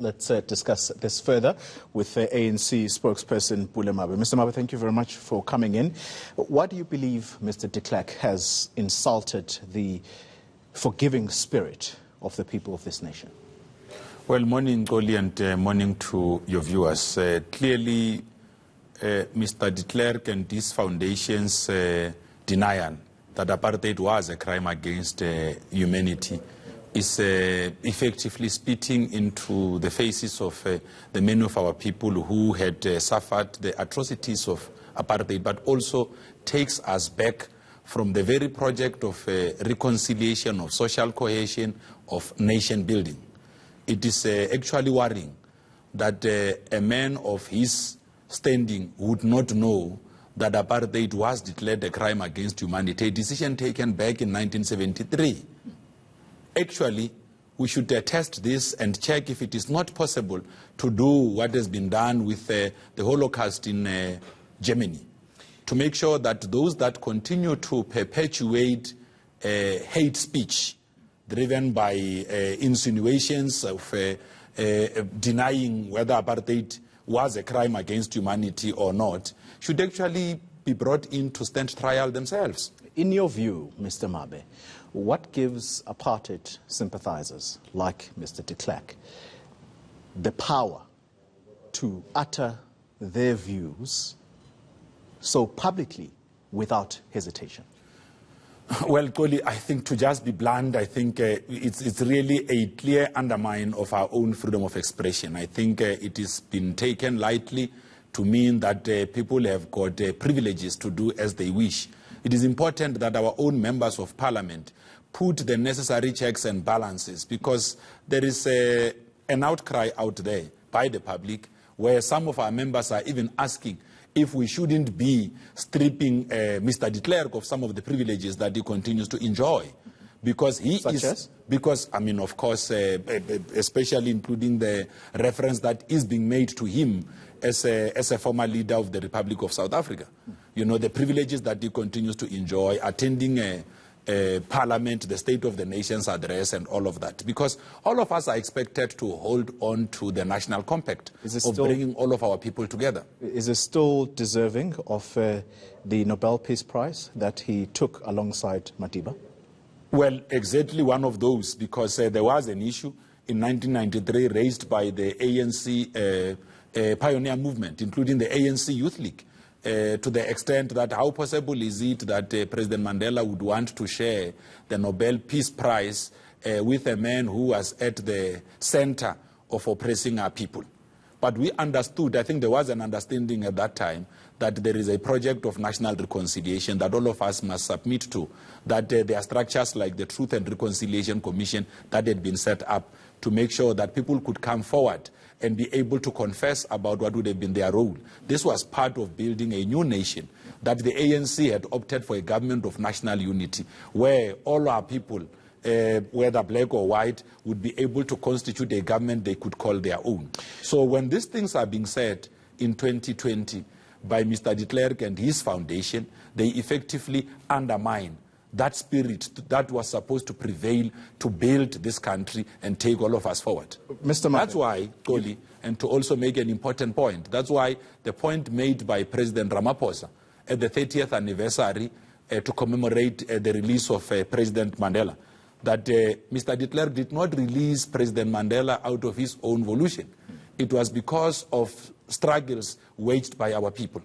Let's discuss this further with the ANC spokesperson, Pule Mabe. Mr. Mabe, thank you very much for coming in. Why do you believe Mr. de Klerk has insulted the forgiving spirit of the people of this nation? Well, morning, Goli, and morning to your viewers. Clearly, Mr. de Klerk and his foundation's denial that apartheid was a crime against humanity is effectively spitting into the faces of the many of our people who had suffered the atrocities of apartheid, but also takes us back from the very project of reconciliation, of social cohesion, of nation building. It is actually worrying that a man of his standing would not know that apartheid was declared a crime against humanity, a decision taken back in 1973. Actually, we should test this and check if it is not possible to do what has been done with the Holocaust in Germany, to make sure that those that continue to perpetuate hate speech driven by insinuations of denying whether apartheid was a crime against humanity or not, should actually be brought in to stand trial themselves. In your view, Mr. Mabe, what gives apartheid sympathizers like Mr. de Klerk the power to utter their views so publicly without hesitation? Well, Koli, I think to just be blunt, I think it's really a clear undermine of our own freedom of expression. I think it has been taken lightly to mean that people have got privileges to do as they wish. It is important that our own members of parliament put the necessary checks and balances, because there is an outcry out there by the public where some of our members are even asking if we shouldn't be stripping Mr. de Klerk of some of the privileges that he continues to enjoy. Because he because, I mean, of course, especially including the reference that is being made to him as a former leader of the Republic of South Africa. You know, the privileges that he continues to enjoy, attending Parliament, the State of the Nation's address, and all of that. Because all of us are expected to hold on to the national compact of bringing all of our people together. Is it still deserving of the Nobel Peace Prize that he took alongside Madiba? Well, exactly one of those, because there was an issue in 1993 raised by the ANC pioneer movement, including the ANC Youth League, to the extent that how possible is it that President Mandela would want to share the Nobel Peace Prize with a man who was at the center of oppressing our people. But we understood, I think there was an understanding at that time, that there is a project of national reconciliation that all of us must submit to, that there are structures like the Truth and Reconciliation Commission that had been set up to make sure that people could come forward and be able to confess about what would have been their role. This was part of building a new nation, that the ANC had opted for a government of national unity, where all our people, whether black or white, would be able to constitute a government they could call their own. So when these things are being said in 2020 by Mr. de Klerk and his foundation, they effectively undermine that spirit that was supposed to prevail to build this country and take all of us forward. Mr. That's why, Koli, and to also make an important point, that's why the point made by President Ramaphosa at the 30th anniversary to commemorate the release of President Mandela, that Mr. de Klerk did not release President Mandela out of his own volition. It was because of struggles waged by our people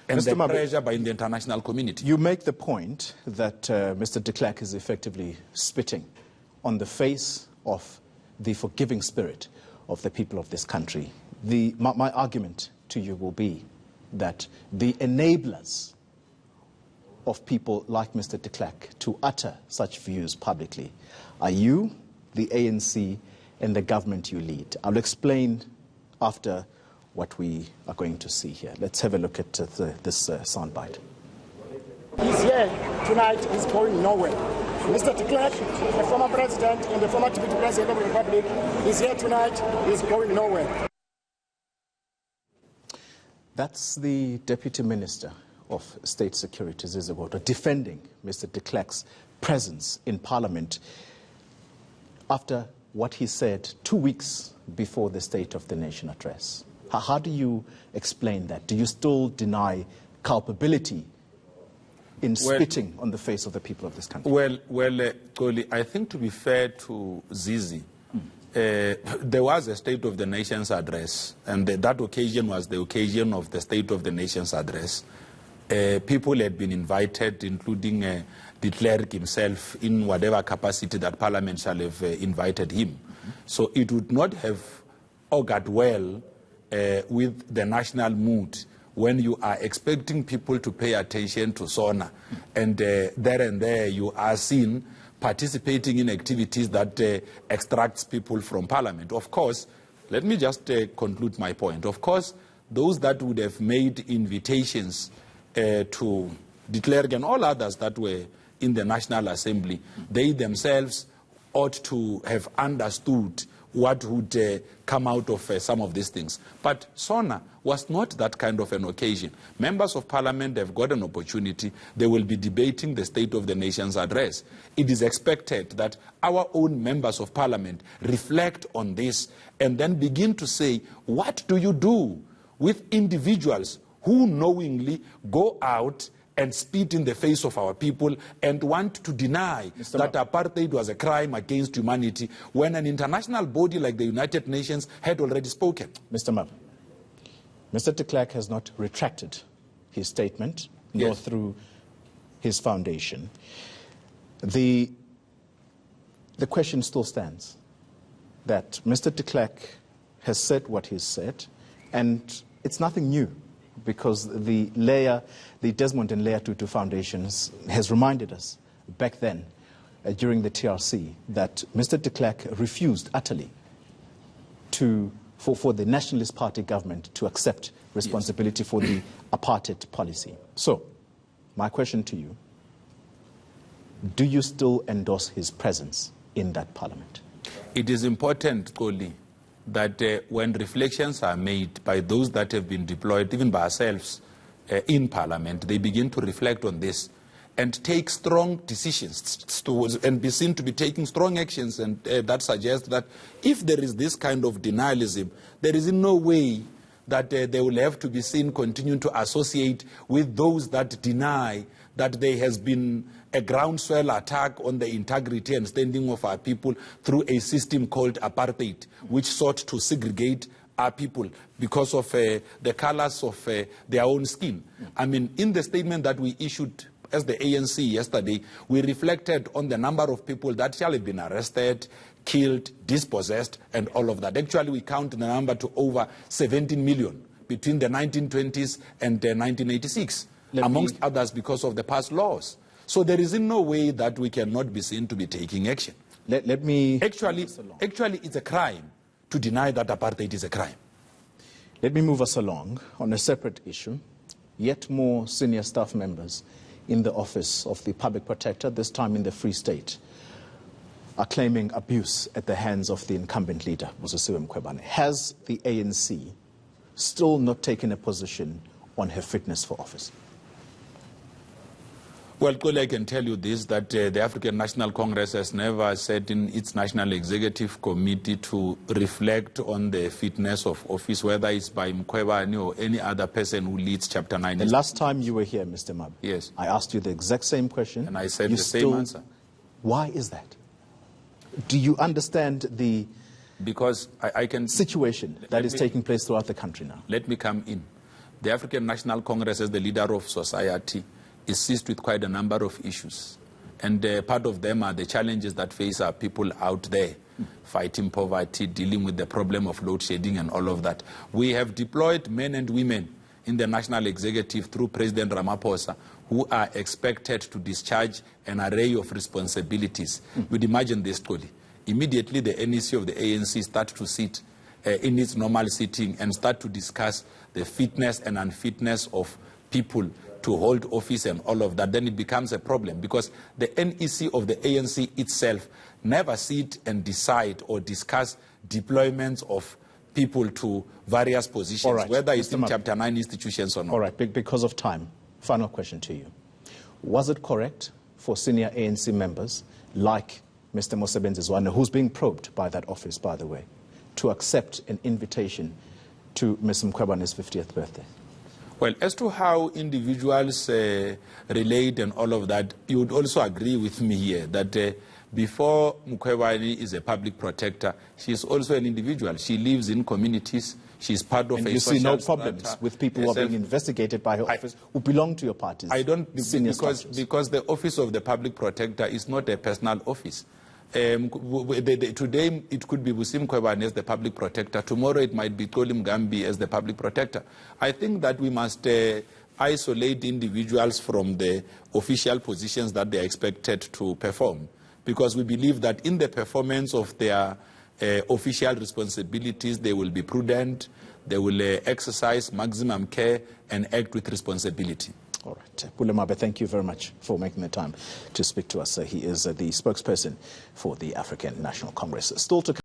and the pressure by the international community. You make the point that Mr. de Klerk is effectively spitting on the face of the forgiving spirit of the people of this country. My argument to you will be that the enablers of people like Mr. de Klerk to utter such views publicly are you, the ANC, and the government you lead. I'll explain after what we are going to see here. Let's have a look at this soundbite. He's here tonight, he's going nowhere. Mr. de Klerk, the former president and the former deputy president of the Republic, is here tonight, he's going nowhere. That's the Deputy Minister of State Security, Zizigoto, defending Mr. de Klerk's presence in Parliament after what he said 2 weeks before the State of the Nation address. How do you explain that? Do you still deny culpability in spitting on the face of the people of this country? Well, Koli, I think to be fair to Zizi, there was a State of the Nation's address, and that occasion was the occasion of the State of the Nation's address. People had been invited, including de Klerk himself, in whatever capacity that Parliament shall have invited him. So it would not have augured well with the national mood when you are expecting people to pay attention to SONA, and there you are seen participating in activities that extracts people from Parliament. Of course, let me just conclude my point. Of course, those that would have made invitations to de Klerk and all others that were in the National Assembly, they themselves ought to have understood what would come out of some of these things. But SONA was not that kind of an occasion. Members of Parliament have got an opportunity. They will be debating the State of the Nation's address. It is expected that our own members of Parliament reflect on this and then begin to say, what do you do with individuals who knowingly go out and spit in the face of our people and want to deny that apartheid was a crime against humanity when an international body like the United Nations had already spoken? Mr. Mabe, Mr. de Klerk has not retracted his statement, nor through his foundation. The question still stands that Mr. de Klerk has said what he's said, and it's nothing new, because the Desmond and Layer Tutu foundations has reminded us back then, during the TRC, that Mr. de Klerk refused utterly for the Nationalist Party government to accept responsibility for the apartheid policy. So, my question to you, do you still endorse his presence in that parliament? It is important, Koli, that when reflections are made by those that have been deployed, even by ourselves in Parliament, they begin to reflect on this and take strong decisions and be seen to be taking strong actions, and that suggests that if there is this kind of denialism, there is in no way that they will have to be seen continuing to associate with those that deny that there has been a groundswell attack on the integrity and standing of our people through a system called apartheid, which sought to segregate our people because of the colors of their own skin. I mean, in the statement that we issued as the ANC yesterday, we reflected on the number of people that shall have been arrested, killed, dispossessed, and all of that. Actually, we count the number to over 17 million between the 1920s and 1986, amongst others because of the past laws. So there is in no way that we cannot be seen to be taking action. Let me... Actually, it's a crime to deny that apartheid is a crime. Let me move us along on a separate issue. Yet more senior staff members in the office of the Public Protector, this time in the Free State, are claiming abuse at the hands of the incumbent leader, Mososiwe Mkhwebane. Has the ANC still not taken a position on her fitness for office? Well, Kole, I can tell you this, that the African National Congress has never sat in its National Executive Committee to reflect on the fitness of office, whether it's by Mkhwebane or any other person who leads Chapter 9. The last time you were here, Mr. Mabe, yes, I asked you the exact same question. And I said the same answer. Why is that? Do you understand the situation that is taking place throughout the country now? Let me come in. The African National Congress, as the leader of society, is seized with quite a number of issues. And part of them are the challenges that face our people out there, fighting poverty, dealing with the problem of load shedding and all of that. We have deployed men and women in the National Executive through President Ramaphosa who are expected to discharge an array of responsibilities. You'd imagine this, Koli. Immediately the NEC of the ANC start to sit in its normal sitting and start to discuss the fitness and unfitness of people to hold office and all of that, then it becomes a problem, because the NEC of the ANC itself never sit and decide or discuss deployments of people to various positions, right, whether it's in Chapter 9 institutions or not. All right, because of time, final question to you. Was it correct for senior ANC members like Mr. Mosebenzi Zwane, who's being probed by that office, by the way, to accept an invitation to Ms. Mkhwebane's 50th birthday? Well, as to how individuals relate and all of that, you would also agree with me here that before Mkhwebane is a public protector, she is also an individual. She lives in communities. She's part of and a you social see no problems with people who are being investigated by her office who belong to your parties? I don't, because the office of the public protector is not a personal office. Today it could be Busim Mkhwebane as the public protector. Tomorrow it might be Xoli Mgambi as the public protector. I think that we must isolate individuals from the official positions that they are expected to perform, because we believe that in the performance of their official responsibilities, they will be prudent, they will exercise maximum care and act with responsibility. All right. Pule Mabe, thank you very much for making the time to speak to us. He is the spokesperson for the African National Congress. Still to